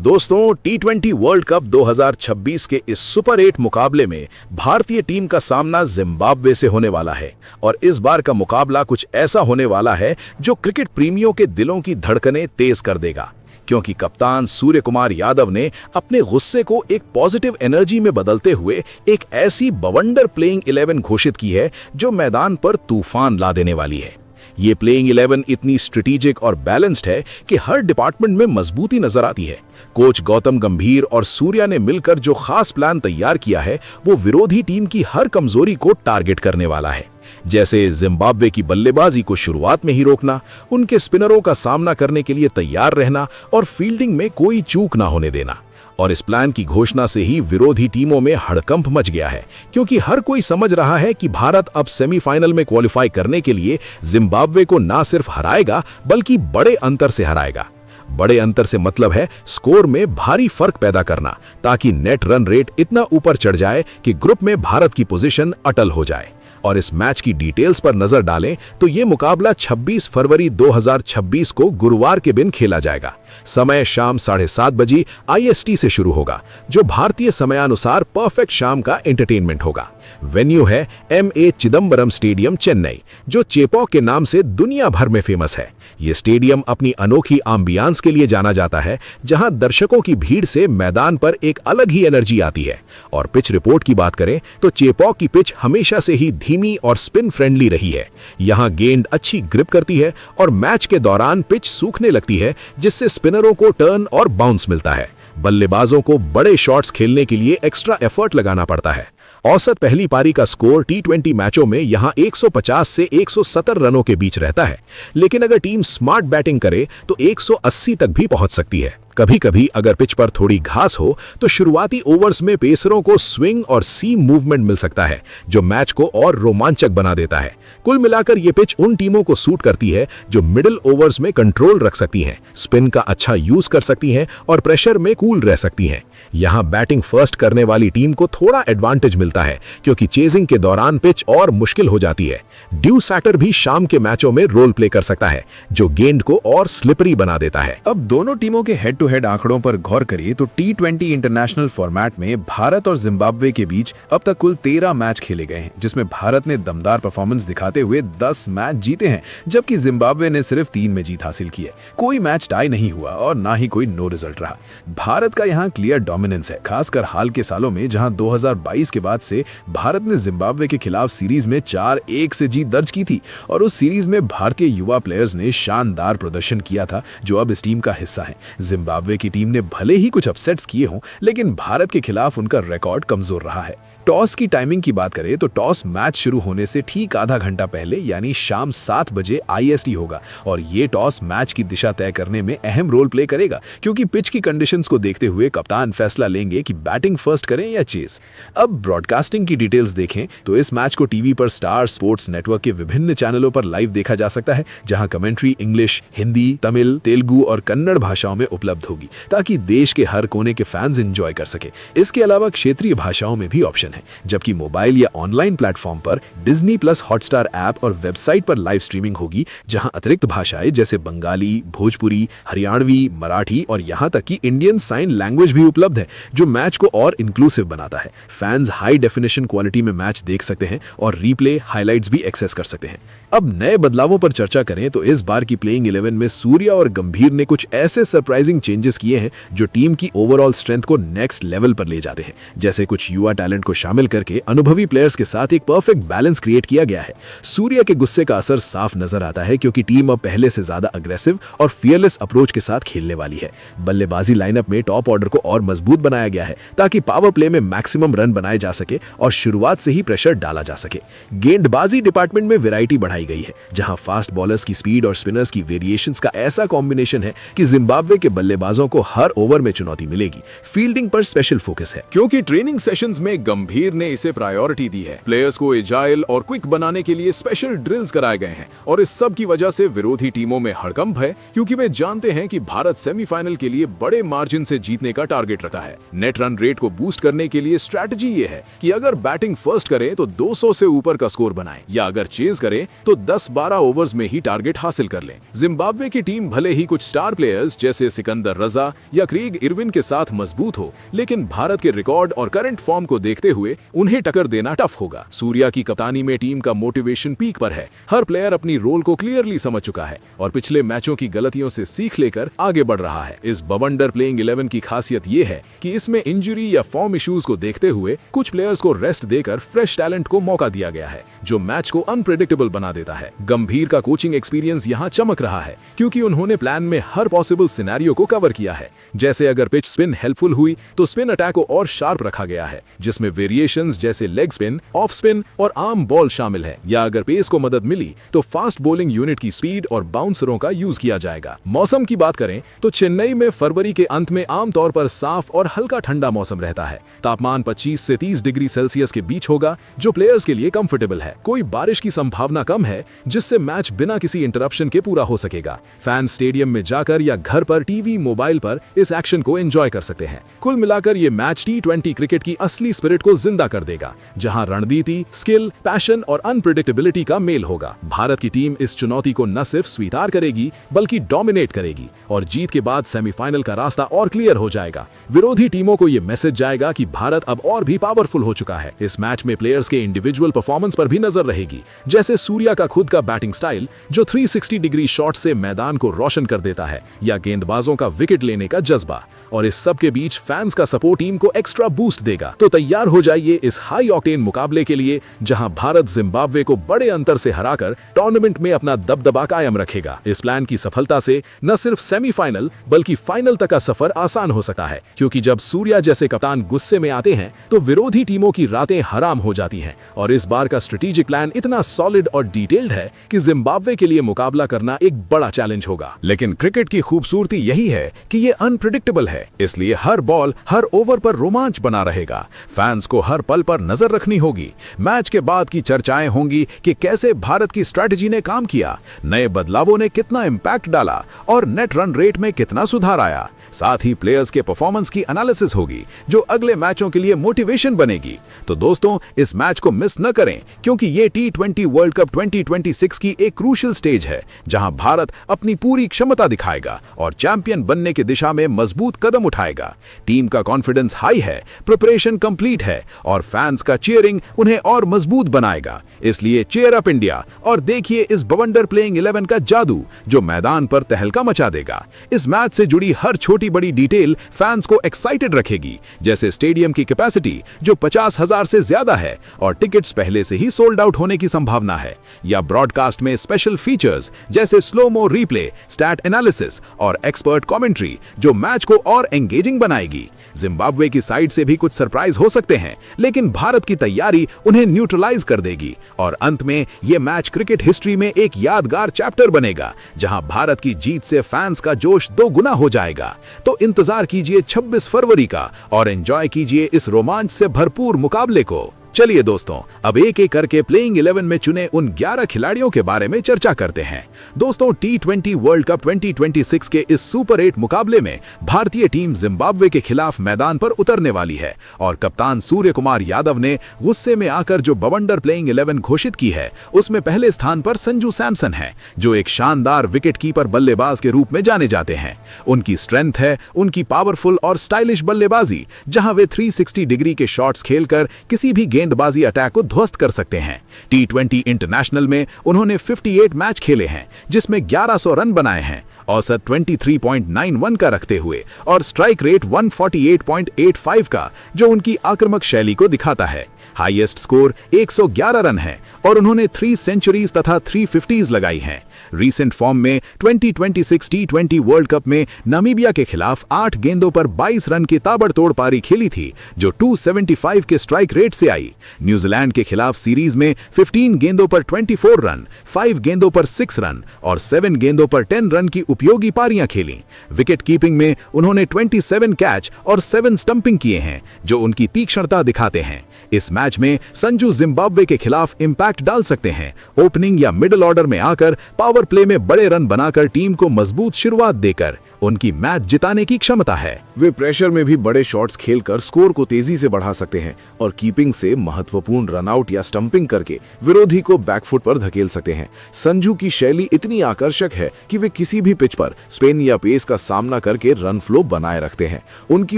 दोस्तों, टी20 world cup 2026 के इस सुपर 8 मुकाबले में भारतीय टीम का सामना जिम्बाब्वे से होने वाला है। और इस बार का मुकाबला कुछ ऐसा होने वाला है जो क्रिकेट प्रेमियों के दिलों की धड़कनें तेज कर देगा, क्योंकि कप्तान सूर्य कुमार यादव ने अपने गुस्से को एक पॉजिटिव एनर्जी में बदलते हुए एक ऐसी बवंडर प्लेइंग 11 घोषित की है जो मैदान पर तूफान ला देने वाली है। ये प्लेइंग 11 इतनी स्ट्रेटेजिक और बैलेंस्ड है कि हर डिपार्टमेंट में मजबूती नजर आती है। कोच गौतम गंभीर और सूर्या ने मिलकर जो खास प्लान तैयार किया है वो विरोधी टीम की हर कमजोरी को टारगेट करने वाला है। जैसे जिम्बाब्वे की बल्लेबाजी को शुरुआत में ही रोकना, उनके स्पिनरों का सामना करने के लिए तैयार रहना और फील्डिंग में कोई चूक ना होने देना। और इस प्लान की घोषणा से ही विरोधी टीमों में हड़कंप मच गया है, क्योंकि हर कोई समझ रहा है कि भारत अब सेमीफाइनल में क्वालिफाई करने के लिए जिम्बाब्वे को ना सिर्फ हराएगा बल्कि बड़े अंतर से हराएगा। बड़े अंतर से मतलब है स्कोर में भारी फर्क पैदा करना, ताकि नेट रन रेट इतना ऊपर चढ़ जाए कि ग्रुप में भारत की पोजीशन अटल हो जाए। और इस मैच की डिटेल्स पर नजर डालें तो यह मुकाबला 26 फरवरी 2026 को गुरुवार के दिन खेला जाएगा। समय शाम 7:30 बजे IST से शुरू होगा, जो भारतीय समयानुसार परफेक्ट शाम का एंटरटेनमेंट होगा। वेन्यू है MA चिदंबरम स्टेडियम, चेन्नई, जो चेपॉक के नाम से दुनिया भर में फेमस है। ये स्टेडियम अपनी अनोखी एम्बियंस के लिए जाना जाता है, जहां दर्शकों की भीड़ से मैदान पर एक अलग ही एनर्जी आती है। और पिच रिपोर्ट की बात करें तो चेपॉक की पिच हमेशा से ही धीमी और स्पिन फ्रेंडली रही है। यहां गेंद अच्छी ग्रिप करती है और मैच के दौरान पिच सूखने लगती है, जिससे स्पिनरों को टर्न और बाउंस मिलता है। बल्लेबाजों को बड़े शॉट्स खेलने के लिए एक्स्ट्रा एफर्ट लगाना पड़ता है। औसत पहली पारी का स्कोर टी20 मैचों में यहां 150 से 170 रनों के बीच रहता है, लेकिन अगर टीम स्मार्ट बैटिंग करे तो 180 तक भी पहुंच सकती है। कभी कभी अगर पिच पर थोड़ी घास हो तो शुरुआती ओवर्स में पेसरों को स्विंग और सीम मूवमेंट मिल सकता है, जो मैच को और रोमांचक बना देता है। कुल मिलाकर ये पिच उन टीमों को सूट करती है जो मिडिल ओवर्स में कंट्रोल रख सकती हैं, स्पिन का अच्छा यूज कर सकती हैं और प्रेशर में कूल रह सकती हैं। यहां बैटिंग फर्स्ट करने वाली टीम को थोड़ा एडवांटेज मिलता है, क्योंकि चेजिंग के दौरान पिच और मुश्किल हो जाती है। ड्यू सैटर भी शाम के मैचों में रोल प्ले कर सकता है, जो गेंद को और स्लिपरी बना देता है। अब दोनों टीमों के हेड टू हेड आंकड़ों पर गौर करिए तो टी20 इंटरनेशनल फॉर्मेट में भारत और जिम्बाब्वे के बीच अब तक कुल 13 मैच खेले गए हैं, जिसमें भारत ने दमदार परफॉर्मेंस दिखाते हुए 10 मैच जीते हैं, जबकि जिम्बाब्वे ने सिर्फ 3 में जीत हासिल की है। कोई मैच टाई नहीं हुआ और ना ही कोई नो रिजल्ट रहा। भारत का यहाँ क्लियर डोमिनेंस है, खासकर हाल के सालों में, जहां 2022 के बाद से भारत ने जिम्बाब्वे के खिलाफ सीरीज में 4-1 से जीत दर्ज की थी। और उस सीरीज में भारतीय युवा प्लेयर्स ने शानदार प्रदर्शन किया था, जो अब इस टीम का हिस्सा है। जिम्बाब्वे की टीम ने भले ही कुछ अपसेट्स किए हों, लेकिन भारत के खिलाफ उनका रिकॉर्ड कमजोर रहा है। टॉस की टाइमिंग की बात करें तो टॉस मैच शुरू होने से ठीक आधा घंटा पहले यानी शाम 7 बजे IST होगा, और ये टॉस मैच की दिशा तय करने में अहम रोल प्ले करेगा, क्योंकि पिच की कंडीशंस को देखते हुए कप्तान फैसला लेंगे कि बैटिंग फर्स्ट करें या चेस। अब ब्रॉडकास्टिंग की डिटेल्स देखें तो इस मैच को टीवी पर स्टार स्पोर्ट्स नेटवर्क के विभिन्न चैनलों पर लाइव देखा जा सकता है, जहां कमेंट्री इंग्लिश, हिंदी, तमिल, तेलुगु और कन्नड़ भाषाओं में उपलब्ध होगी, ताकि देश के हर कोने के फैंस एंजॉय कर सके। इसके अलावा क्षेत्रीय भाषाओं में भी ऑप्शन है, जबकि मोबाइल या ऑनलाइन प्लेटफॉर्म पर डिज्नी प्लस हॉटस्टार ऐप और वेबसाइट पर लाइव स्ट्रीमिंग होगी, जहां अतिरिक्त भाषाएं जैसे बंगाली, भोजपुरी, हरियाणवी, मराठी और यहां तक कि इंडियन साइन लैंग्वेज भी उपलब्ध है, जो मैच को और इंक्लूसिव बनाता है। फैंस हाई डेफिनेशन क्वालिटी में मैच देख सकते हैं और रीप्ले हाइलाइट्स भी एक्सेस कर सकते हैं। अब नए बदलावों पर चर्चा करें तो इस बार की प्लेइंग 11 में सूर्या और गंभीर ने कुछ ऐसे सरप्राइजिंग चेंजेस किए हैं जो टीम की ओवरऑल स्ट्रेंथ को नेक्स्ट लेवल पर ले जाते हैं। जैसे कुछ युवा टैलेंट को शामिल करके अनुभवी प्लेयर्स के साथ एक परफेक्ट बैलेंस क्रिएट किया गया है। सूर्या के गुस्से का असर साफ नजर आता है, क्योंकि टीम अब पहले से ज्यादा अग्रेसिव और फियरलेस अप्रोच के साथ खेलने वाली है। बल्लेबाजी लाइनअप में टॉप ऑर्डर को और मजबूत बनाया गया है, ताकि पावर प्ले में मैक्सिमम रन बनाए जा सके और शुरुआत से ही प्रेशर डाला जा सके। गेंदबाजी डिपार्टमेंट में वैरायटी बढ़ाई गई है, जहां फास्ट बॉलर्स की स्पीड और स्पिनर्स की वेरिएशंस का ऐसा कॉम्बिनेशन है कि जिम्बाब्वे के बल्लेबाजों को हर ओवर में चुनौती मिलेगी। फील्डिंग पर स्पेशल फोकस है, क्योंकि ट्रेनिंग सेशंस में गंभीर ने इसे प्रायोरिटी दी है। प्लेयर्स को एजाइल और क्विक बनाने के लिए स्पेशल ड्रिल्स कराए गए हैं, और इस सब की वजह से विरोधी टीमों में हड़कंप है, क्योंकि वे जानते हैं कि भारत सेमीफाइनल के लिए बड़े मार्जिन से जीतने का टारगेट रखता है। नेट रन रेट को बूस्ट करने के लिए स्ट्रैटेजी ये है कि अगर बैटिंग फर्स्ट करें तो 200 से ऊपर का स्कोर बनाएं, या अगर चेज करें तो 10-12 ओवर्स में ही टारगेट हासिल कर लें। जिम्बाब्वे की टीम भले ही कुछ स्टार प्लेयर्स जैसे सिकंदर मोहम्मद रजा या क्रेग इरविन के साथ मजबूत हो, लेकिन भारत के रिकॉर्ड और करंट फॉर्म को देखते हुए उन्हें टक्कर देना टफ होगा। सूर्या की कप्तानी में टीम का मोटिवेशन पीक पर है। हर प्लेयर अपनी रोल को क्लियरली समझ चुका है और पिछले मैचों की गलतियों से सीख लेकर आगे बढ़ रहा है। इस बवंडर प्लेइंग 11 की खासियत ये है कि इसमें इंजरी या फॉर्म इश्यूज को देखते हुए कुछ प्लेयर्स को रेस्ट देकर फ्रेश टैलेंट को मौका दिया गया है, जो मैच को अनप्रेडिक्टेबल बना देता है। गंभीर का कोचिंग एक्सपीरियंस यहाँ चमक रहा है, क्योंकि उन्होंने प्लान में हर पॉसिबल सिनेरियो को कवर किया है। जैसे अगर पिच स्पिन हेल्पफुल हुई तो स्पिन अटैक को और शार्प रखा गया है, जिसमें वेरिएशंस जैसे लेग स्पिन, ऑफ स्पिन और आर्म बॉल शामिल है। या अगर पेस को मदद मिली तो फास्ट बॉलिंग यूनिट की स्पीड और बाउंसरों का यूज किया जाएगा। मौसम की बात करें तो चेन्नई में फरवरी के अंत में आमतौर पर साफ और हल्का ठंडा मौसम रहता है। तापमान 25 से 30 डिग्री सेल्सियस के बीच होगा, जो प्लेयर्स के लिए कंफर्टेबल है। कोई बारिश की संभावना कम है, जिससे मैच बिना किसी इंटरप्शन के पूरा हो सकेगा। फैन स्टेडियम में जाकर या घर पर टीवी मोबाइल पर इस एक्शन को एंजॉय कर सकते हैं। कुल मिलाकर ये मैच T20 क्रिकेट की असली स्पिरिट को जिंदा कर देगा, जहां रणनीति, स्किल, पैशन और अनप्रेडिक्टेबिलिटी का मेल होगा। भारत की टीम इस चुनौती को न सिर्फ स्वीकार करेगी बल्कि डोमिनेट करेगी और जीत के बाद सेमीफाइनल का रास्ता और क्लियर हो जाएगा। विरोधी टीमों को यह मैसेज जाएगा कि भारत अब और भी पावरफुल हो चुका है। इस मैच में प्लेयर्स के इंडिविजुअल परफॉर्मेंस पर भी नजर रहेगी, जैसे सूर्या का खुद का बैटिंग स्टाइल जो 360 डिग्री शॉट से मैदान को रोशन कर देता है, या गेंदबाजों का विकेट लेने का जज्बा। और इस सब के बीच फैंस का सपोर्ट टीम को एक्स्ट्रा बूस्ट देगा। तो तैयार हो जाइए इस हाई ऑक्टेन मुकाबले के लिए, जहां भारत जिम्बाब्वे को बड़े अंतर से हराकर टूर्नामेंट में अपना दबदबा कायम रखेगा। इस प्लान की सफलता से न सिर्फ सेमीफाइनल बल्कि फाइनल तक का सफर आसान हो सकता है, क्योंकि जब सूर्या जैसे कप्तान गुस्से में आते हैं तो विरोधी टीमों की रातें हराम हो जाती हैं। और इस बार का स्ट्रेटेजिक प्लान इतना सॉलिड और डिटेल्ड है कि जिम्बाब्वे के लिए मुकाबला करना एक बड़ा चैलेंज होगा। लेकिन क्रिकेट की खूबसूरती यही है कि ये अनप्रेडिक्टेबल है, इसलिए हर बॉल, हर ओवर पर रोमांच बना रहेगा। फैंस को हर पल पर नजर रखनी होगी। मैच के बाद की चर्चाएं होंगी कि कैसे भारत की स्ट्रेटजी ने काम किया, नए बदलावों ने कितना इंपैक्ट डाला और नेट रन रेट में कितना सुधार आया। साथ ही प्लेयर्स के परफॉर्मेंस की एनालिसिस होगी, जो अगले मैचों के लिए मोटिवेशन बनेगी। तो दोस्तों, इस मैच को मिस न करें, क्योंकि ये T20 वर्ल्ड कप 2026 की एक क्रूशियल स्टेज है, जहां भारत अपनी पूरी क्षमता दिखाएगा और चैंपियन बनने की दिशा में मजबूत कदम उठाएगा। टीम का कॉन्फिडेंस हाई है, प्रिपरेशन कंप्लीट है और फैंस का चीयरिंग उन्हें और मजबूत बनाएगा। इसलिए चीयर अप इंडिया और देखिए इस बवंडर प्लेइंग 11 का जादू, जो मैदान पर तहलका मचा देगा। इस मैच से जुड़ी हर छोटी बड़ी डिटेल फैंस को एक्साइटेड रखेगी, जैसे स्टेडियम की कैपेसिटी जो 50,000 से ज्यादा है और टिकट्स पहले से ही सोल्ड आउट होने की संभावना है, या ब्रॉडकास्ट में स्पेशल फीचर्स जैसे स्लोमो रीप्ले, स्टैट एनालिसिस और एक्सपर्ट कमेंट्री जो मैच को और एंगेजिंग बनाएगी। जिम्बाब्वे की साइड से भी कुछ सरप्राइज हो सकते हैं, लेकिन भारत की तैयारी उन्हें न्यूट्रलाइज कर देगी और अंत में यह मैच क्रिकेट हिस्ट्री में एक यादगार चैप्टर बनेगा, जहां भारत की जीत से फैंस का जोश 2 गुना हो जाएगा। तो इंतजार कीजिए 26 फरवरी का और एंजॉय कीजिए इस रोमांच से भरपूर मुकाबले को। चलिए दोस्तों, अब एक एक करके प्लेइंग 11 में चुने उन 11 खिलाड़ियों के बारे में चर्चा करते हैं। दोस्तों, T20 वर्ल्ड कप 2026 के इस सुपर 8 मुकाबले में भारतीय टीम जिम्बाब्वे के खिलाफ मैदान पर उतरने वाली है और कप्तान सूर्य कुमार यादव ने गुस्से में आकर जो बवंडर प्लेइंग 11 घोषित की है, उसमें पहले स्थान पर संजू सैमसन है, जो एक शानदार विकेटकीपर बल्लेबाज के रूप में जाने जाते हैं। उनकी स्ट्रेंथ है उनकी पावरफुल और स्टाइलिश बल्लेबाजी, जहां वे 360 डिग्री के शॉट्स खेलकर किसी भी गेंदबाजी अटैक को ध्वस्त कर सकते हैं। T20 इंटरनेशनल में उन्होंने 58 मैच खेले हैं, जिसमें 1100 रन बनाए हैं, औसत 23.91 का रखते हुए और स्ट्राइक रेट 148.85 का, जो उनकी आक्रामक शैली को दिखाता है। हाईएस्ट स्कोर 111 रन है और उन्होंने 3 सेंचुरीज तथा 350s लगाई हैं। रीसेंट फॉर्म में 2026 T20 वर्ल्ड कप में नामीबिया के खिलाफ 8 गेंदों पर 22 रन की ताबड़तोड़ पारी खेली थी, जो 275 के स्ट्राइक रेट से आई। न्यूजीलैंड के खिलाफ सीरीज में 15 गेंदों पर 24 रन, 5 गेंदों पर 6 रन और 7 गेंदों पर 10 रन की उपयोगी पारियां खेली। विकेट कीपिंग में उन्होंने 27 कैच और 7 स्टंपिंग किए हैं, जो उनकी तीक्ष्णता दिखाते हैं। इस मैच में संजू जिम्बाब्वे के खिलाफ इंपैक्ट डाल सकते हैं, ओपनिंग या मिडिल ऑर्डर में आकर पावर प्ले में बड़े रन बनाकर टीम को मजबूत शुरुआत देकर। उनकी मैच जिताने की क्षमता है। वे प्रेशर में भी बड़े शॉट्स खेलकर स्कोर को तेजी से बढ़ा सकते हैं और कीपिंग से महत्वपूर्ण रनआउट या स्टंपिंग करके विरोधी को बैकफुट पर धकेल सकते हैं। संजू की शैली इतनी आकर्षक है कि वे किसी भी पिच पर स्पिन या पेस का सामना करके रन फ्लो बनाए रखते हैं। उनकी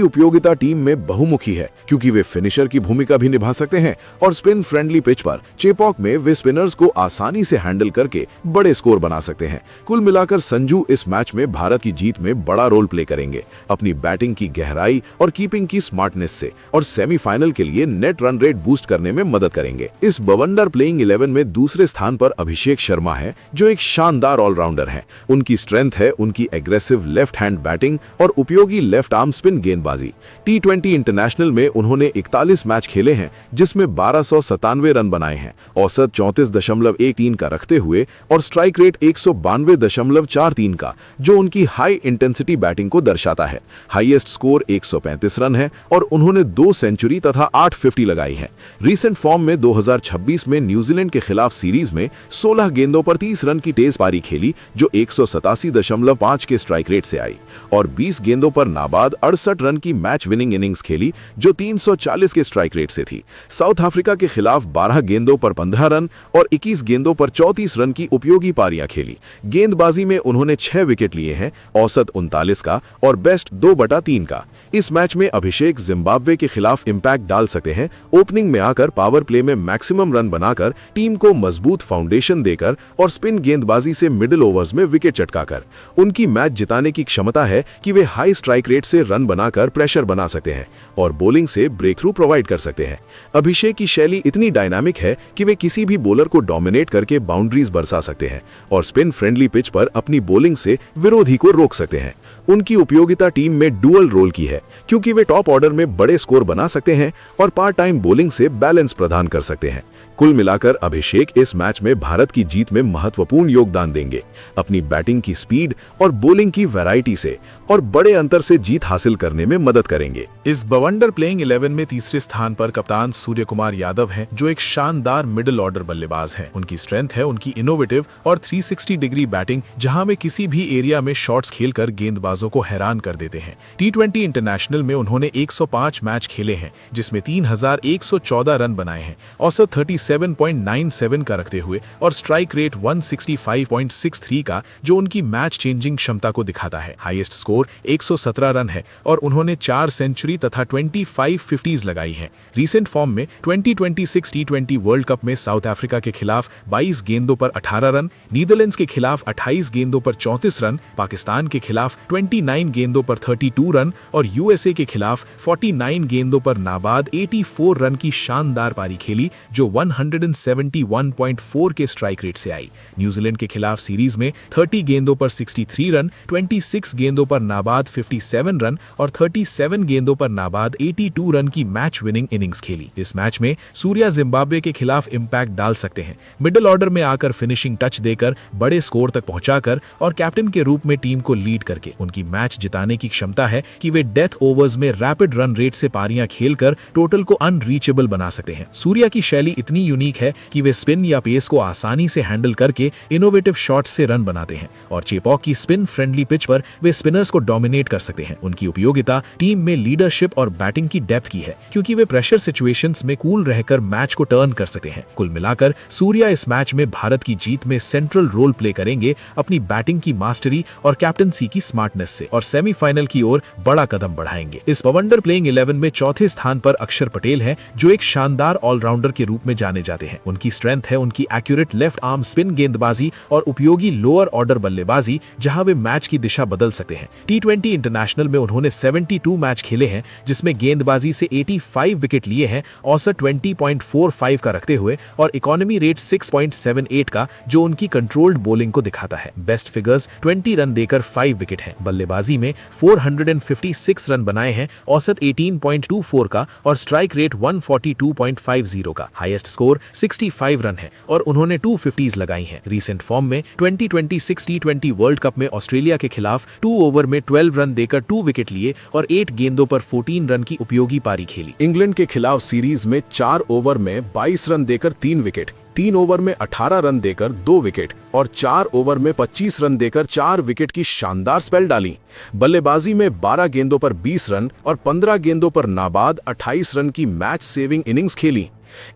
उपयोगिता टीम में बहुमुखी है क्योंकि वे फिनिशर की भूमिका भी निभा सकते हैं और स्पिन फ्रेंडली पिच पर चेपॉक में वे स्पिनर्स को आसानी से हैंडल करके बड़े स्कोर बना सकते हैं। कुल मिलाकर संजू इस मैच में भारत की जीत में बड़ा रोल प्ले करेंगे, अपनी बैटिंग की गहराई और कीपिंग की स्मार्टनेस से, और सेमीफाइनल के लिए नेट रन रेट बूस्ट करने में मदद करेंगे। इस बवंडर प्लेइंग 11 में दूसरे स्थान पर अभिषेक शर्मा है, जो एक शानदार ऑलराउंडर है। उनकी स्ट्रेंथ है उनकी एग्रेसिव लेफ्ट हैंड बैटिंग और उपयोगी लेफ्ट आर्म स्पिन गेंदबाजी। T20 इंटरनेशनल में उन्होंने 41 मैच खेले हैं, जिसमें 1297 रन बनाए हैं, औसत 34.13 का रखते हुए और स्ट्राइक रेट 192.43 का, जो उनकी हाई इंटेंसिटी बैटिंग को दर्शाता है। हाईएस्ट स्कोर 135 रन है और उन्होंने 2 सेंचुरी तथा 8 50 लगाई है। रीसेंट फॉर्म में 2026 में न्यूजीलैंड के खिलाफ सीरीज में 16 गेंदों पर 30 रन की तेज पारी खेली, जो 187.5 के स्ट्राइक रेट से आई, और 20 गेंदों पर नाबाद 68 रन की मैच विनिंग इनिंग्स खेली, जो 340 के स्ट्राइक रेट से थी। साउथ अफ्रीका के खिलाफ 12 गेंदों पर 15 रन और 21 गेंदों पर 34 रन की उपयोगी पारियां खेली। गेंदबाजी में उन्होंने 6 विकेट लिए हैं, औसत 39 का और बेस्ट 2/3 का। इस मैच में अभिषेक जिम्बाब्वे के खिलाफ इंपैक्ट डाल सकते हैं, ओपनिंग में आकर पावर प्ले में मैक्सिमम रन बनाकर, टीम को मजबूत फाउंडेशन देकर और स्पिन गेंदबाजी से मिडिल ओवर्स में विकेट चटकाकर। उनकी मैच जिताने की क्षमता है कि वे हाई स्ट्राइक रेट से रन बनाकर प्रेशर बना सकते हैं और बॉलिंग से ब्रेक थ्रू प्रोवाइड कर सकते हैं। अभिषेक की शैली इतनी डायनामिक है कि वे किसी भी बॉलर को डोमिनेट करके बाउंड्रीज बरसा सकते हैं और स्पिन फ्रेंडली पिच पर अपनी बॉलिंग से विरोधी को रोक सकते हैं। उनकी उपयोगिता टीम में डुअल रोल की है क्योंकि वे टॉप ऑर्डर में बड़े स्कोर बना सकते हैं और पार्ट टाइम बॉलिंग से बैलेंस प्रदान कर सकते हैं। कुल मिलाकर अभिषेक इस मैच में भारत की जीत में महत्वपूर्ण योगदान देंगे, अपनी बैटिंग की स्पीड और बॉलिंग की वैरायटी से, और बड़े अंतर से जीत हासिल करने में मदद करेंगे। इस बवंडर प्लेइंग 11 में तीसरे स्थान पर कप्तान सूर्य कुमार यादव हैं, जो एक शानदार मिडिल ऑर्डर बल्लेबाज हैं। उनकी स्ट्रेंथ है उनकी इनोवेटिव और 360 डिग्री बैटिंग, जहां वे किसी भी एरिया में शॉट्स खेलकर गेंदबाजों को हैरान कर देते हैं। T20 इंटरनेशनल में उन्होंने 105 मैच खेले हैं, जिसमें 3114 रन बनाए हैं, औसत 37.97 का रखते हुए और स्ट्राइक रेट 165.63 का, जो उनकी मैच चेंजिंग क्षमता को दिखाता है। हाईएस्ट स्कोर 117 रन है और उन्होंने 4 सेंचुरी तथा 25 50s लगाई हैं। रीसेंट फॉर्म में 2026 T20 वर्ल्ड कप में साउथ अफ्रीका के खिलाफ 22 गेंदों पर 18 रन, नीदरलैंड्स के खिलाफ 28 गेंदों पर 34 रन, पाकिस्तान के खिलाफ 29 गेंदों पर 32 रन और यूएसए के खिलाफ 49 गेंदों पर नाबाद 84 रन की शानदार पारी खेली, जो 171.4 के स्ट्राइक रेट से आई। न्यूजीलैंड के खिलाफ सीरीज में 30 गेंदों पर 63 रन, 26 गेंदों पर नाबाद 57 रन और 37 गेंदों पर नाबाद 82 रन की मैच विनिंग इनिंग्स खेली। इस मैच में सूर्या जिम्बाब्वे के खिलाफ इंपैक्ट डाल सकते हैं, मिडिल ऑर्डर में आकर फिनिशिंग टच देकर, बड़े स्कोर तक पहुंचाकर और कैप्टन के रूप में टीम को लीड करके। उनकी मैच जिताने की क्षमता है कि वे डेथ ओवर्स में रैपिड रन रेट से पारियां खेलकर टोटल को अनरीचेबल बना सकते हैं। सूर्या की शैली इतनी यूनिक है कि वे स्पिन या पेस को आसानी से हैंडल करके इनोवेटिव शॉट्स से रन बनाते हैं और चेपॉक की स्पिन फ्रेंडली पिच पर वे स्पिनर्स को डोमिनेट कर सकते हैं। उनकी उपयोगिता टीम में लीडरशिप और बैटिंग की डेप्थ की है, क्योंकि वे प्रेशर सिचुएशंस में कूल रहकर मैच को टर्न कर सकते हैं। कुल मिलाकर सूर्या इस मैच में भारत की जीत में सेंट्रल रोल प्ले करेंगे, अपनी बैटिंग की मास्टरी और कैप्टनसी की स्मार्टनेस से, और सेमीफाइनल की ओर बड़ा कदम बढ़ाएंगे। इस बवंडर प्लेइंग 11 में चौथे स्थान पर अक्षर पटेल हैं, जो एक शानदार ऑलराउंडर के रूप में जाने जाते हैं। उनकी स्ट्रेंथ है उनकी एक्यूरेट लेफ्ट आर्म स्पिन गेंदबाजी और उपयोगी लोअर ऑर्डर बल्लेबाजी, जहां वे मैच की दिशा बदल सकते हैं। T20 इंटरनेशनल में उन्होंने 72 मैच खेले हैं, जिसमें गेंदबाजी से 85 विकेट लिए हैं, औसत 20.45 का रखते हुए और इकोनॉमी रेट 6.78 का, जो उनकी कंट्रोल्ड बॉलिंग को दिखाता है। बेस्ट फिगर्स 20 रन देकर 5 विकेट हैं। बल्लेबाजी में 456 रन बनाए हैं, औसत 18.24 का और स्ट्राइक रेट 142.50 का। हाईएस्ट स्कोर स्कोर 65 रन है और उन्होंने 250s लगाई हैं। रीसेंट फॉर्म में 2026 टी20 वर्ल्ड कप में ऑस्ट्रेलिया के खिलाफ 2 ओवर में 12 रन देकर 2 विकेट लिए और 8 गेंदों पर 14 रन की उपयोगी पारी खेली। इंग्लैंड के खिलाफ सीरीज में 4 ओवर में 22 रन देकर 3 विकेट, 3 ओवर में 18 रन देकर 2 विकेट और 4 ओवर में 25 रन देकर 4 विकेट की शानदार स्पेल डाली। बल्लेबाजी में 12 गेंदों पर 20 रन और 15 गेंदों पर नाबाद 28 रन की मैच सेविंग इनिंग्स खेली।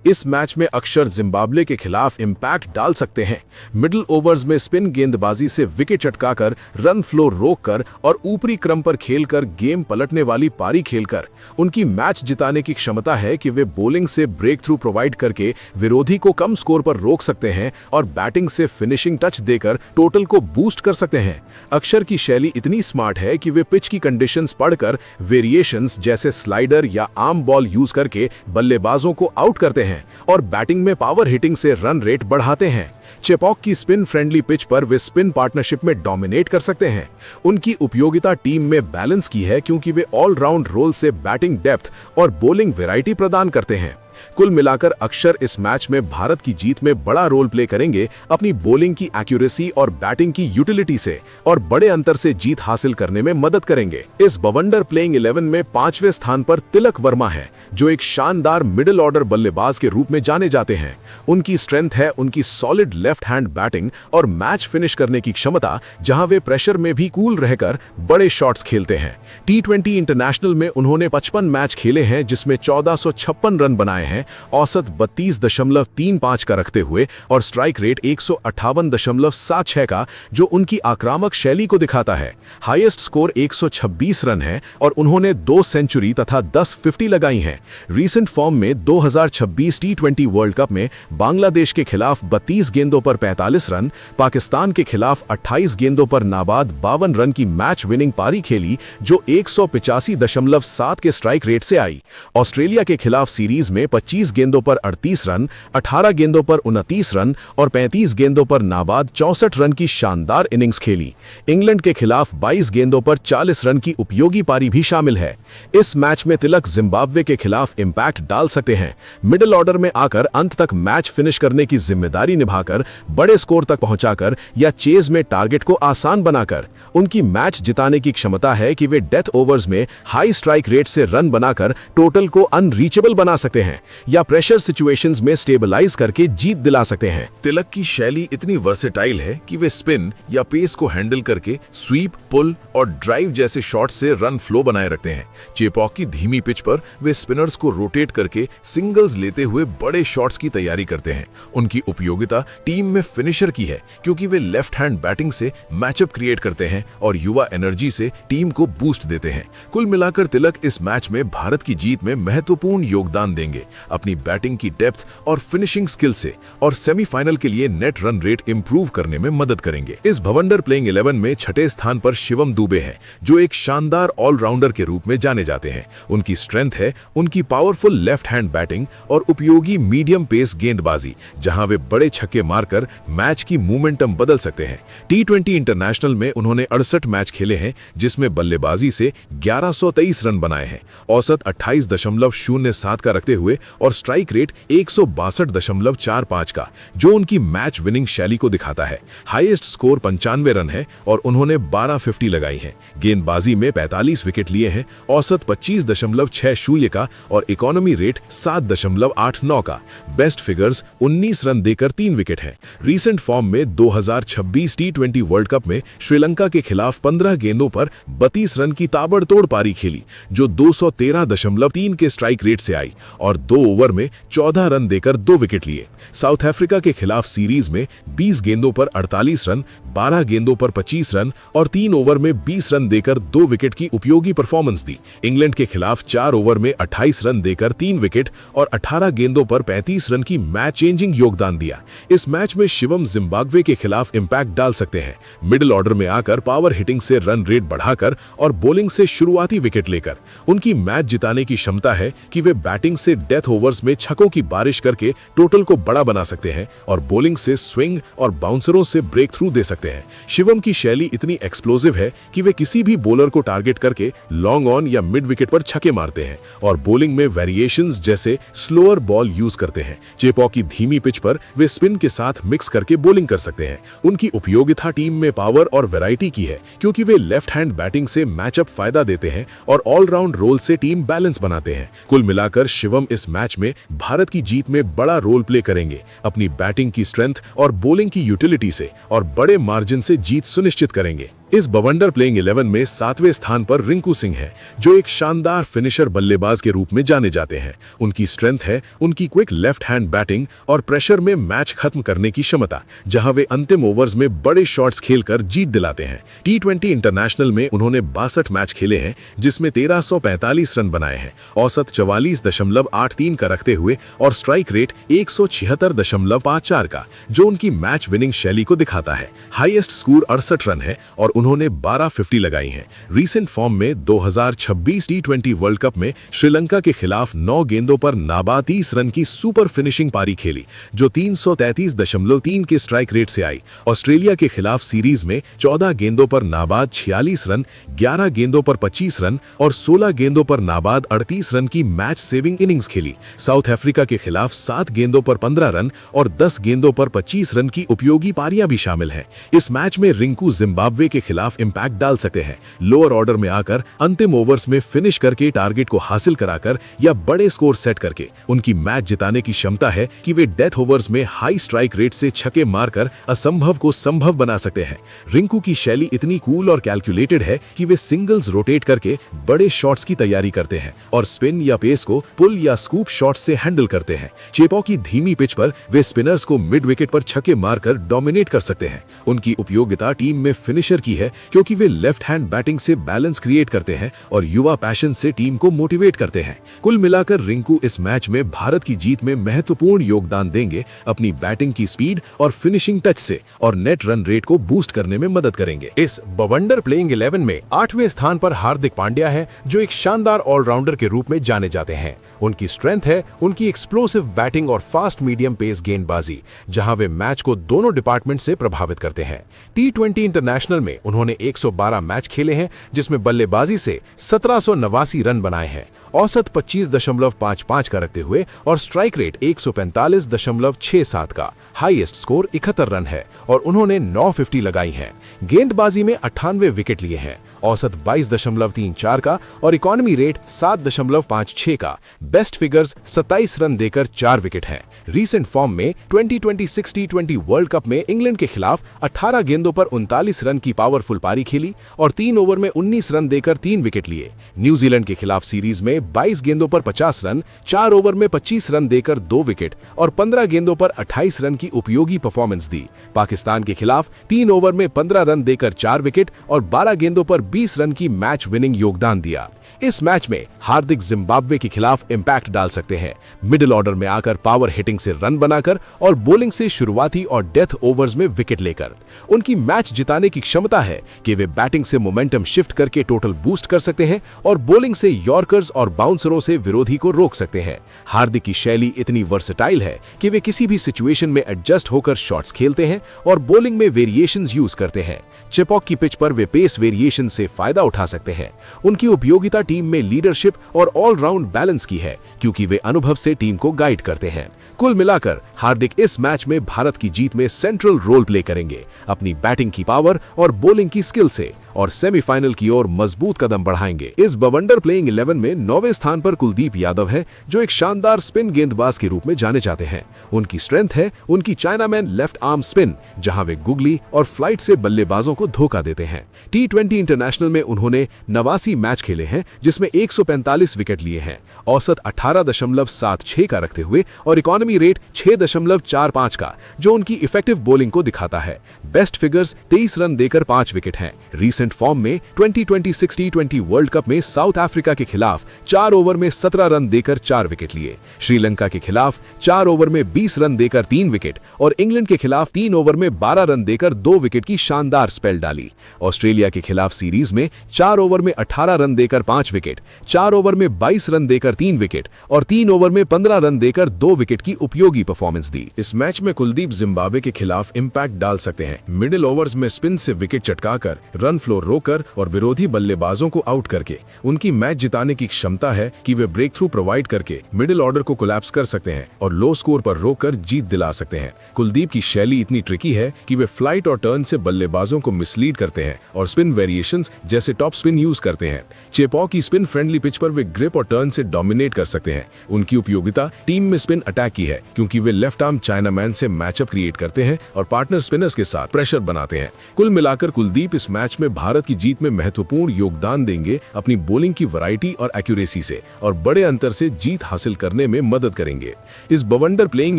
इस मैच में अक्षर जिम्बाब्वे के खिलाफ इम्पैक्ट डाल सकते हैं। मिडिल ओवर्स में स्पिन गेंदबाजी से विकेट चटकाकर, रन फ्लो रोककर और ऊपरी क्रम पर खेलकर गेम पलटने वाली पारी खेलकर उनकी मैच जिताने की क्षमता है कि वे बॉलिंग से ब्रेक थ्रू प्रोवाइड करके विरोधी को कम स्कोर पर रोक सकते हैं और बैटिंग से फिनिशिंग टच देकर टोटल को बूस्ट कर सकते हैं। अक्षर की शैली इतनी स्मार्ट है कि वे पिच की कंडीशंस पढ़कर वेरिएशंस जैसे स्लाइडर या आर्म बॉल यूज करके बल्लेबाजों को आउट करते हैं और बैटिंग में पावर हिटिंग से रन रेट बढ़ाते हैं। चेपॉक की स्पिन फ्रेंडली पिच पर वे स्पिन पार्टनरशिप में डोमिनेट कर सकते हैं। उनकी उपयोगिता टीम में बैलेंस की है क्योंकि वे ऑलराउंड रोल से बैटिंग डेप्थ और बॉलिंग वैरायटी प्रदान करते हैं। कुल मिलाकर अक्षर इस मैच में भारत की जीत में बड़ा रोल प्ले करेंगे अपनी बॉलिंग की एक्यूरेसी और बैटिंग की यूटिलिटी से और बड़े अंतर से जीत हासिल करने में मदद करेंगे। इस बवंडर प्लेइंग 11 में 5वें स्थान पर तिलक वर्मा है जो एक शानदार मिडिल ऑर्डर बल्लेबाज के रूप में जाने जाते हैं। उनकी स्ट्रेंथ है उनकी सॉलिड लेफ्ट हैंड बैटिंग और मैच फिनिश करने की क्षमता, जहां वे प्रेशर में भी कूल रहकर बड़े शॉट्स खेलते हैं। टी20 इंटरनेशनल में उन्होंने 55 मैच खेले हैं जिसमें 1456 रन बनाए हैं, औसत 32.35 का रखते हुए और स्ट्राइक रेट 158.76 का, जो उनकी आक्रामक शैली को दिखाता है। हाईएस्ट स्कोर 126 रन है और उन्होंने 2 सेंचुरी तथा 10 50 लगाई हैं। रीसेंट फॉर्म में 2026 टी20 वर्ल्ड कप में बांग्लादेश के खिलाफ 32 गेंदों पर 45 रन, पाकिस्तान के खिलाफ 28 गेंदों पर नाबाद 52 रन की मैच विनिंग पारी खेली जो 185.7 के स्ट्राइक रेट से आई। ऑस्ट्रेलिया के खिलाफ सीरीज में 25 गेंदों पर 38 रन, 18 गेंदों पर 29 रन और 35 गेंदों पर नाबाद 64 रन की शानदार इनिंग्स खेली। इंग्लैंड के खिलाफ 22 गेंदों पर 40 रन की उपयोगी पारी भी शामिल है। इस मैच में तिलक जिम्बाब्वे के खिलाफ इम्पैक्ट डाल सकते हैं। मिडिल ऑर्डर में आकर अंत तक मैच फिनिश करने की जिम्मेदारी निभाकर, बड़े स्कोर तक पहुंचाकर या चेज में टारगेट को आसान बनाकर उनकी मैच जिताने की क्षमता है कि वे डेथ ओवर्स में हाई स्ट्राइक रेट से रन बनाकर टोटल को अनरीचेबल बना सकते हैं या प्रेशर सिचुएशंस में स्टेबलाइज करके जीत दिला सकते हैं। तिलक की शैली इतनी वर्सेटाइल है कि वे स्पिन या पेस को हैंडल करके स्वीप, पुल और ड्राइव जैसे शॉट्स से रन फ्लो बनाए रखते हैं। चेपॉक की धीमी पिच पर वे स्पिनर्स को रोटेट करके सिंगल्स लेते हुए बड़े शॉट्स की तैयारी करते हैं। उनकी उपयोगिता टीम में फिनिशर की है क्योंकि वे लेफ्ट हैंड बैटिंग से मैचअप क्रिएट करते हैं और युवा एनर्जी से टीम को बूस्ट देते हैं। कुल मिलाकर तिलक इस मैच में भारत की जीत में महत्वपूर्ण योगदान देंगे अपनी बैटिंग की डेप्थ और फिनिशिंग स्किल से, और सेमीफाइनल के लिए नेट रन रेट इंप्रूव करने में मदद करेंगे। इस भवंडर प्लेइंग 11 में 6ठे स्थान पर शिवम दुबे हैं जो एक शानदार ऑलराउंडर के रूप में जाने जाते हैं। उनकी स्ट्रेंथ है उनकी पावरफुल लेफ्ट हैंड बैटिंग और उपयोगी मीडियम पेस गेंदबाजी, जहां वे बड़े छक्के मारकर मैच की मोमेंटम बदल सकते हैं। टी20 इंटरनेशनल में उन्होंने 68 मैच खेले हैं जिसमें बल्लेबाजी से 1123 रन बनाए हैं, औसत 28.07 का रखते हुए और स्ट्राइक रेट 162.45 का, जो उनकी मैच विनिंग शैली को दिखाता है। हाईएस्ट स्कोर 95 रन है और उन्होंने 12 50 लगाई है। गेंदबाजी में 45 विकेट लिए हैं, औसत 25.60 का और इकोनॉमी रेट 7.89 का। बेस्ट फिगर्स 19 रन देकर 3 विकेट है। रीसेंट फॉर्म में 2026 टी20 वर्ल्ड कप में श्रीलंका के खिलाफ 15 गेंदों पर 32 रन की ताबड़तोड़ पारी खेली जो 213.3 के स्ट्राइक रेट से आई और 2 ओवर में 14 रन देकर 2 विकेट लिए। साउथ अफ्रीका के खिलाफ सीरीज में 20 गेंदों पर 48 रन, 12 गेंदों पर 25 रन और 3 ओवर में 20 रन देकर 2 विकेट की उपयोगी परफॉर्मेंस दी। इंग्लैंड के खिलाफ 4 ओवर में 28 रन देकर 3 विकेट और 18 गेंदों पर 35 रन की मैच चेंजिंग योगदान दिया। इस मैच में शिवम जिम्बाब्वे के खिलाफ इंपैक्ट डाल सकते हैं, मिडिल ऑर्डर में आकर पावर हिटिंग से रन रेट बढ़ाकर और बॉलिंग से शुरुआती विकेट लेकर। उनकी मैच जिताने की क्षमता है कि वे बैटिंग से डेथ डेथ ओवर्स में छक्कों की बारिश करके टोटल को बड़ा बना सकते हैं और बॉलिंग से स्विंग और बाउंसरों से ब्रेक थ्रू दे सकते हैं। शिवम की शैली इतनी एक्सप्लोसिव है कि वे किसी भी बॉलर को टारगेट करके लॉन्ग ऑन या मिड विकेट पर छक्के मारते हैं और बॉलिंग में वेरिएशंस जैसे स्लोअर बॉल यूज करते हैं। चेपॉक की धीमी पिच पर वे स्पिन के साथ मिक्स करके बॉलिंग कर सकते हैं। उनकी उपयोगिता टीम में पावर और वैरायटी की है क्योंकि वे लेफ्ट हैंड बैटिंग से मैचअप फायदा देते हैं और ऑलराउंड रोल से टीम बैलेंस बनाते हैं। कुल मिलाकर शिवम इस मैच में भारत की जीत में बड़ा रोल प्ले करेंगे। अपनी बैटिंग की स्ट्रेंथ और बॉलिंग की यूटिलिटी से और बड़े मार्जिन से जीत सुनिश्चित करेंगे। इस बवंडर प्लेइंग 11 में 7वें स्थान पर रिंकू सिंह है, जो एक शानदार फिनिशर बल्लेबाज के रूप में जाने जाते हैं। उनकी स्ट्रेंथ है उनकी क्विक लेफ्ट हैंड बैटिंग और प्रेशर में मैच खत्म करने की क्षमता, जहां वे अंतिम ओवर्स में बड़े शॉट्स खेलकर जीत दिलाते हैं। T20 इंटरनेशनल में उन्होंने 62 मैच खेले हैं, जिसमें 1345 रन बनाए हैं, औसत 44.83 का रखते हुए और स्ट्राइक रेट 176.54 का, जो उनकी मैच विनिंग शैली को दिखाता है। हाईएस्ट स्कोर 68 रन है और उन्होंने 12 50 लगाई हैं। रीसेंट फॉर्म में 2026 T20 वर्ल्ड कप में श्रीलंका के खिलाफ 9 गेंदों पर नाबाद 30 रन की सुपर फिनिशिंग पारी खेली, जो 333.3 के स्ट्राइक रेट से आई। ऑस्ट्रेलिया के खिलाफ सीरीज में 14 गेंदों पर नाबाद 46 रन, 11 गेंदों पर 25 रन और 16 गेंदों पर नाबाद 38 रन की मैच सेविंग इनिंग्स खेली। साउथ अफ्रीका के खिलाफ 7 गेंदों पर 15 रन और 10 गेंदों पर 25 रन की उपयोगी पारियां भी शामिल हैं। इस मैच में रिंकू जिम्बाब्वे के खिलाफ इंपैक्ट डाल सकते हैं। लोअर ऑर्डर में आकर अंतिम ओवर्स में फिनिश करके टारगेट को हासिल कराकर या बड़े स्कोर सेट करके उनकी मैच जिताने की क्षमता है कि वे डेथ ओवर्स में हाई स्ट्राइक रेट से छक्के मारकर असंभव को संभव बना सकते हैं। रिंकू की शैली इतनी कूल और कैलकुलेटेड है कि वे सिंगल्स रोटेट करके बड़े शॉट्स की तैयारी करते हैं और स्पिन या पेस को पुल या स्कूप शॉट्स से हैंडल करते हैं। चेपॉक की धीमी पिच पर वे स्पिनर्स को मिड विकेट पर छक्के मारकर डोमिनेट कर सकते हैं। उनकी उपयोगिता टीम में फिनिशर की है क्योंकि वे लेफ्ट हैंड बैटिंग से बैलेंस क्रिएट करते हैं और युवा पैशन से टीम को मोटिवेट करते हैं। कुल मिलाकर रिंकू इस मैच में भारत की जीत में महत्वपूर्ण योगदान देंगे, अपनी बैटिंग की स्पीड और फिनिशिंग टच से, और नेट रन रेट को बूस्ट करने में मदद करेंगे। इस बवंडर प्लेइंग 11 में 8वें स्थान पर हार्दिक पांड्या है, जो एक शानदार ऑलराउंडर के रूप में जाने जाते हैं। उनकी स्ट्रेंथ है उनकी एक्सप्लोसिव बैटिंग और फास्ट मीडियम पेस गेंदबाजी, जहां वे मैच को दोनों डिपार्टमेंट से प्रभावित करते हैं। T20 इंटरनेशनल में उन्होंने 112 मैच खेले हैं, जिसमें बल्लेबाजी से 1789 रन बनाए हैं, औसत 25.55 का रखते हुए और स्ट्राइक रेट 145.67 का। हाईएस्ट स्कोर 71 रन है और उन्होंने 9 50 लगाई हैं। गेंदबाजी में 98 विकेट लिए हैं, औसत 22.34 का और इकोनॉमी रेट 7.56 का। बेस्ट फिगर्स 27 रन देकर 4 विकेट हैं। रीसेंट फॉर्म में 2026 T20 वर्ल्ड कप में इंग्लैंड के खिलाफ 18 गेंदों पर 39 रन की पावरफुल पारी खेली और 3 ओवर में 19 रन देकर 3 विकेट लिए। न्यूजीलैंड के खिलाफ सीरीज में 22 गेंदों पर 50 रन, 4 ओवर में 25 रन देकर 2 विकेट और 15 गेंदों पर 28 रन की उपयोगी परफॉर्मेंस दी। पाकिस्तान के खिलाफ 3 ओवर में 15 रन देकर 4 विकेट और 12 गेंदों पर 20 रन की मैच विनिंग योगदान दिया। इस मैच में हार्दिक जिम्बाब्वे के खिलाफ इंपैक्ट डाल सकते हैं, मिडिल ऑर्डर में आकर पावर हिटिंग से रन बनाकर और बॉलिंग से शुरुआती और डेथ ओवर्स में विकेट लेकर। उनकी मैच जिताने की क्षमता है कि वे बैटिंग से मोमेंटम शिफ्ट करके टोटल बूस्ट कर सकते हैं और बॉलिंग से यॉर्कर्स और बाउंसरों से विरोधी को रोक सकते हैं। हार्दिक की शैली इतनी वर्सेटाइल है कि वे किसी भी सिचुएशन में एडजस्ट होकर शॉट्स खेलते हैं और बॉलिंग में वेरिएशंस यूज करते हैं। चेपॉक की पिच पर वे पेस वेरिएशन से फायदा उठा सकते हैं। उनकी उपयोगिता टीम में लीडरशिप और ऑलराउंड बैलेंस की है, क्योंकि वे अनुभव से टीम को गाइड करते हैं। कुल मिलाकर हार्दिक इस मैच में भारत की जीत में सेंट्रल रोल प्ले करेंगे, अपनी बैटिंग की पावर और बॉलिंग की स्किल से, और सेमीफाइनल की ओर मजबूत कदम बढ़ाएंगे। इस बवंडर प्लेइंग 11 में 9वें स्थान पर कुलदीप यादव है, जो एक शानदार स्पिन गेंदबाज के रूप में जाने जाते हैं। उनकी स्ट्रेंथ है उनकी चाइनामैन लेफ्ट आर्म स्पिन, जहां वे गुगली और फ्लाइट से बल्लेबाजों को धोखा देते हैं। T20 इंटरनेशनल में उन्होंने 89 मैच खेले हैं, जिसमें 145 विकेट लिए हैं, औसत 18.76 का रखते हुए और इकोनॉमी रेट 6.45 का, जो उनकी इफेक्टिव बॉलिंग को दिखाता है। बेस्ट फिगर्स 23 रन देकर 5 विकेट हैं। रीसेंट फॉर्म में 2026 T20 वर्ल्ड कप में साउथ अफ्रीका के खिलाफ 4 ओवर में 17 रन देकर 4 विकेट लिए। श्रीलंका के खिलाफ 4 ओवर में 20 रन देकर 3 विकेट और इंग्लैंड के खिलाफ 3 ओवर में 12 रन देकर 2 विकेट की शानदार स्पेल डाली। ऑस्ट्रेलिया के खिलाफ सीरीज में 4 ओवर में 18 रन देकर 5 विकेट, 4 ओवर में 22 रन देकर 3 विकेट और 3 ओवर में 15 रन देकर 2 विकेट की उपयोगी परफॉर्मेंस दी। इस मैच में कुलदीप जिम्बाब्वे के खिलाफ इंपैक्ट डाल सकते हैं। मिडिल ओवर्स में स्पिन से विकेट चटकाकर, रन फ्लो रोकर और विरोधी बल्लेबाजों को आउट करके उनकी मैच जिताने की क्षमता है कि वे ब्रेक थ्रू प्रोवाइड करके मिडिल ऑर्डर को कोलैप्स कर सकते हैं और लो स्कोर पर रोककर जीत दिला सकते हैं। कुलदीप की शैली इतनी ट्रिकी है कि वे फ्लाइट और टर्न से बल्लेबाजों को मिसलीड करते हैं और स्पिन वेरिएशंस जैसे टॉप स्पिन यूज करते हैं। चेपॉ की स्पिन फ्रेंडली पिच पर वे ग्रिप और टर्न से डोमिनेट कर सकते हैं। उनकी उपयोगिता टीम में स्पिन अटैक की है क्योंकि वे लेफ्ट आर्म चाइनामैन से मैचअप क्रिएट करते हैं और पार्टनर स्पिनर्स के साथ प्रेशर बनाते हैं। कुल मिलाकर कुलदीप इस मैच में भारत की जीत में महत्वपूर्ण योगदान देंगे अपनी बॉलिंग की वैरायटी और एक्यूरेसी से और बड़े अंतर से जीत हासिल करने में मदद करेंगे। इस बवंडर प्लेइंग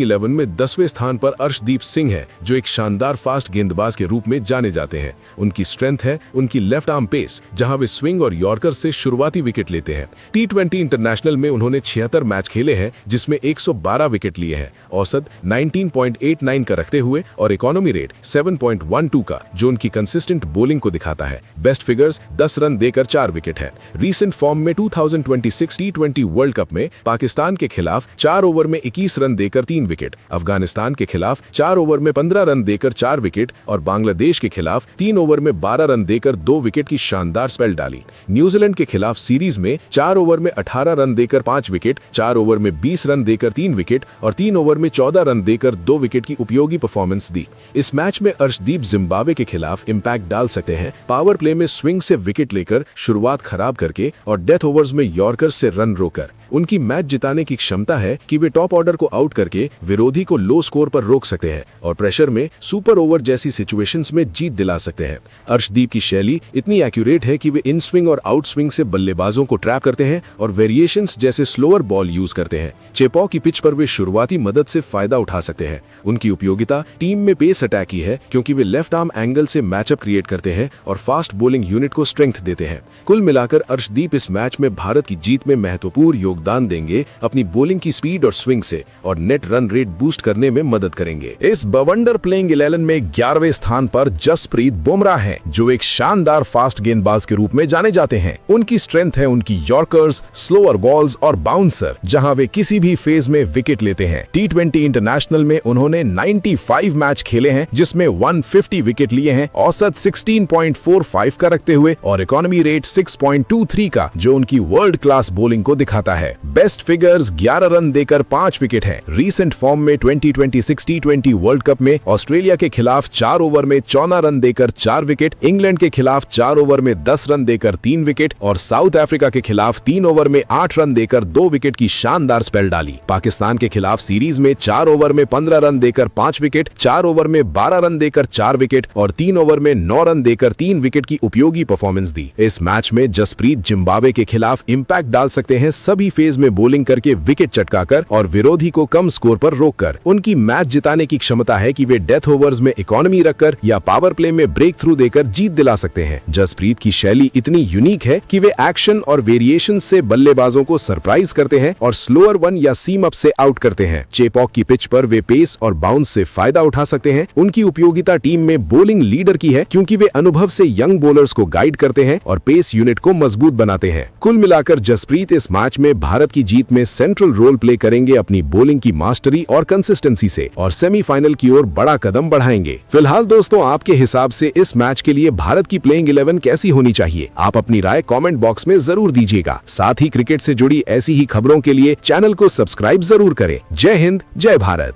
11 में 10वें स्थान पर अर्शदीप सिंह है जो एक शानदार फास्ट गेंदबाज के रूप में जाने जाते हैं। उनकी स्ट्रेंथ है उनकी लेफ्ट आर्म पेस जहां वे स्विंग और यॉर्कर से शुरुआती विकेट लेते हैं। T20 इंटरनेशनल में उन्होंने 76 मैच खेले हैं जिसमें 112 विकेट लिए हैं, औसत 19.89 का रखते हुए और इकोनॉमी रेट 7.12 का जो उनकी कंसिस्टेंट बॉलिंग को दिखाता है। बेस्ट फिगर्स 10 रन देकर 4 विकेट है। रीसेंट फॉर्म में 2026 T20 वर्ल्ड कप में पाकिस्तान के खिलाफ 4 ओवर में 21 रन देकर 3 विकेट, अफगानिस्तान के खिलाफ 4 ओवर में 15 रन देकर 4 विकेट और बांग्लादेश के खिलाफ 3 ओवर में 12 रन देकर 2 विकेट की शानदार स्पेल डाली। न्यूजीलैंड के खिलाफ सीरीज में 4 ओवर में 18 रन देकर 5 विकेट, 4 ओवर में 20 रन देकर 3 विकेट और 3 ओवर में 14 रन देकर 2 विकेट की उपयोगी परफॉर्मेंस दी। इस मैच में अर्शदीप जिम्बाब्वे के खिलाफ इंपैक्ट डाल सकते हैं, पावर प्ले में स्विंग से विकेट लेकर शुरुआत खराब करके और डेथ ओवर्स में यॉर्कर से रन रोकर। उनकी मैच जिताने की क्षमता है कि वे टॉप ऑर्डर को आउट करके विरोधी को लो स्कोर पर रोक सकते हैं और प्रेशर में सुपर ओवर जैसी सिचुएशंस में जीत दिला सकते हैं। अर्शदीप की शैली इतनी एक्यूरेट है कि वे इन स्विंग और आउट स्विंग से बल्लेबाजों को ट्रैप करते हैं और वेरिएशंस जैसे स्लोअर बॉल यूज करते हैं। चेपॉ की पिच पर वे शुरुआती मदद से फायदा उठा सकते हैं। उनकी उपयोगिता टीम में पेस अटैक की है क्योंकि वे लेफ्ट आर्म एंगल से मैचअप क्रिएट करते हैं और फास्ट बॉलिंग यूनिट को स्ट्रेंथ देते हैं। कुल मिलाकर अर्शदीप इस मैच में भारत की जीत में महत्वपूर्ण योगदान देंगे अपनी बॉलिंग की स्पीड और स्विंग से और नेट रन रेट बूस्ट करने में मदद करेंगे। इस बवंडर प्लेइंग 11 में 11वें स्थान पर जसप्रीत बुमराह हैं, जो एक शानदार फास्ट गेंदबाज के रूप में जाने जाते हैं। उनकी स्ट्रेंथ है उनकी यॉर्कर्स, स्लोअर बॉल्स और बाउंसर जहां वे किसी भी फेज में विकेट लेते हैं। T20 इंटरनेशनल में उन्होंने 95 मैच खेले हैं जिसमें 150 विकेट लिए हैं, औसत 16.45 का रखते हुए और इकोनॉमी रेट 6.23 का जो उनकी वर्ल्ड क्लास बॉलिंग को दिखाता है। बेस्ट फिगर्स 11 रन देकर 5 विकेट हैं। रीसेंट फॉर्म में 2026 T20 वर्ल्ड कप में ऑस्ट्रेलिया के खिलाफ 4 ओवर में 14 रन देकर 4 विकेट, इंग्लैंड के खिलाफ 4 ओवर में 10 रन देकर 3 विकेट और साउथ अफ्रीका के खिलाफ 3 ओवर में 8 रन देकर 2 विकेट की शानदार स्पेल डाली। पाकिस्तान के खिलाफ सीरीज में 4 ओवर में 15 रन देकर 5 विकेट, 4 ओवर में 12 रन देकर 4 विकेट और 3 ओवर में 9 रन देकर 3 विकेट की उपयोगी परफॉर्मेंस दी। इस मैच में जसप्रीत जिम्बाब्वे के खिलाफ इंपैक्ट डाल सकते हैं, सभी फेज में बॉलिंग करके विकेट चटकाकर और विरोधी को कम स्कोर पर रोककर। उनकी मैच जिताने की क्षमता है कि वे डेथ ओवर्स में इकोनॉमी रखकर या पावर प्ले में ब्रेक थ्रू देकर जीत दिला सकते हैं। जसप्रीत की शैली इतनी यूनिक है कि वे एक्शन और वेरिएशन से बल्लेबाजों को सरप्राइज करते हैं और स्लोअर वन या सीम अप से आउट करते हैं। चेपॉक की पिच पर वे पेस और बाउंस से फायदा उठा सकते हैं। उनकी उपयोगिता टीम में बॉलिंग लीडर की है क्योंकि वे अनुभव से यंग बॉलर्स को गाइड करते हैं और पेस यूनिट को मजबूत बनाते हैं। कुल मिलाकर जसप्रीत इस मैच में भारत की जीत में सेंट्रल रोल प्ले करेंगे अपनी बॉलिंग की मास्टरी और कंसिस्टेंसी से और सेमीफाइनल की ओर बड़ा कदम बढ़ाएंगे। फिलहाल दोस्तों, आपके हिसाब से इस मैच के लिए भारत की प्लेइंग 11 कैसी होनी चाहिए? आप अपनी राय कमेंट बॉक्स में जरूर दीजिएगा। साथ ही क्रिकेट से जुड़ी ऐसी ही खबरों के लिए चैनल को सब्सक्राइब जरूर करें। जय हिंद, जय भारत।